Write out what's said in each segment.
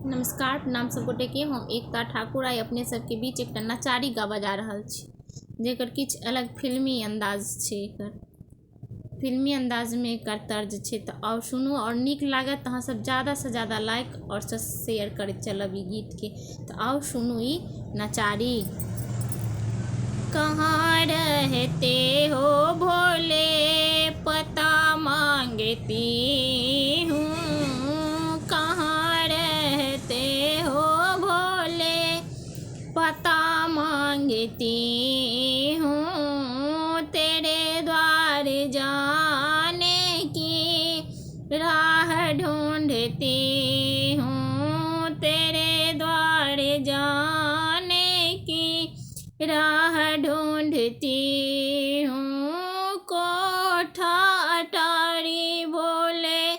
नमस्कार, प्रणाम सब गोटे के। हम एकता ठाकुर आई अपने सबके बीच एक नचारी गावा जा रहल छी, जेकर किछु अलग फिल्मी अंदाज छै। एकर फिल्मी अंदाज में एकर तर्ज छै, तो आओ सुनू और नीक लागत अहाँ सब ज़्यादा से ज़्यादा लाइक और शेयर करैत चलब ई गीत के। तो आओ सुनू ई नचारी। कहाँ रहते हो भोले, पता मांगती हूँ। कहाँ रहते हो भोले, पता मांगती हूँ। तेरे द्वार जाने की राह ढूंढती हूँ। तेरे द्वार जाने की राह ढूंढती हूँ। कोठा अटारी भोले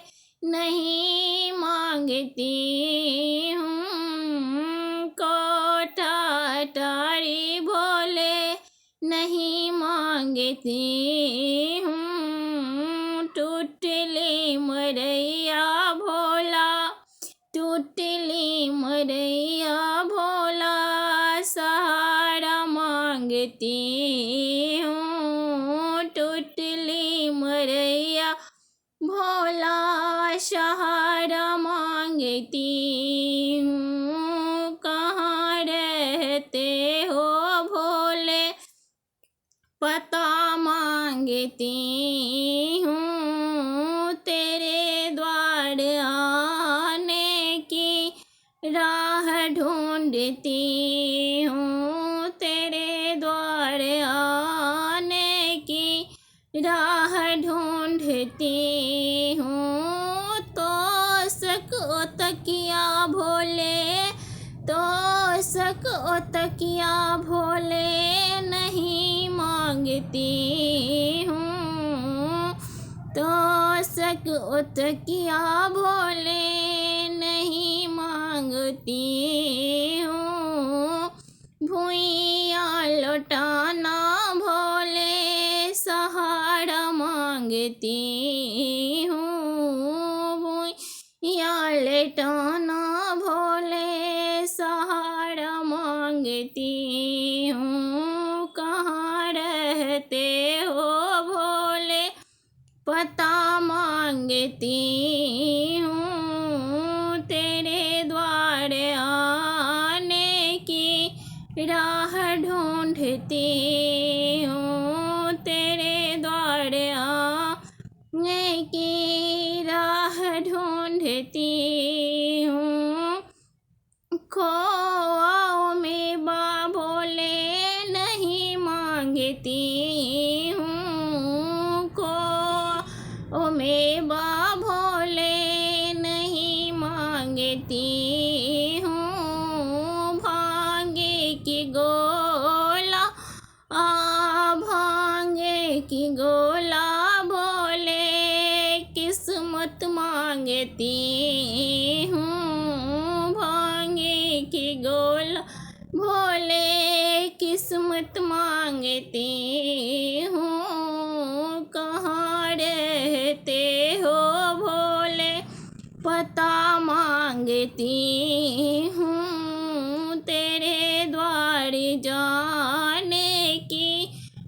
नहीं मांगती हूँ। कोठा अटारी भोले नहीं मांगती हूँ। टूटली मरैया भोला, टूटली मरैया भोला, सहारा मांगती हूँ। टूटली मरैया भोला, सहारा मांगती हूँ। कहाँ रहते हो भोले, पता मांगती हूँ। तेरे द्वार आने की राह ढूंढती हूँ। तेरे द्वार आने की राह ढूंढती हूँ। तो सको तकिया भोले, तो सको तकिया भोले नहीं मांगती हूँ। तो सको तकिया भोले नहीं मांगती हूँ। भुइयाँ लौटाना भोले, सहारा मांगती हूँ। भुइयाँ लौटाना भोले, सहारा मांगती हूँ। कहाँ रहते हो भोले, पता मांगती हूँ। तेरे द्वार आने की राह ढूंढती हूँ। तेरे द्वार आने की राह ढूंढती हूँ। खोओ में बा भोले नहीं मांगती हूँ। खोओ में बा भोले नहीं मांगती हूँ। भांगे की गोला भांगे की गोला भोले, किस्मत मांगती हूँ। भांगे की गोला भोले, किस्मत मांगती हूँ। कहाँ रहते हो भोले, पता मांगती हूँ। तेरे द्वार जाने की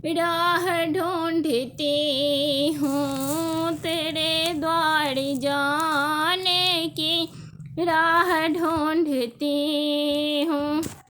राह ढूंढती हूँ। तेरे द्वार जाने की राह ढूंढती हूँ।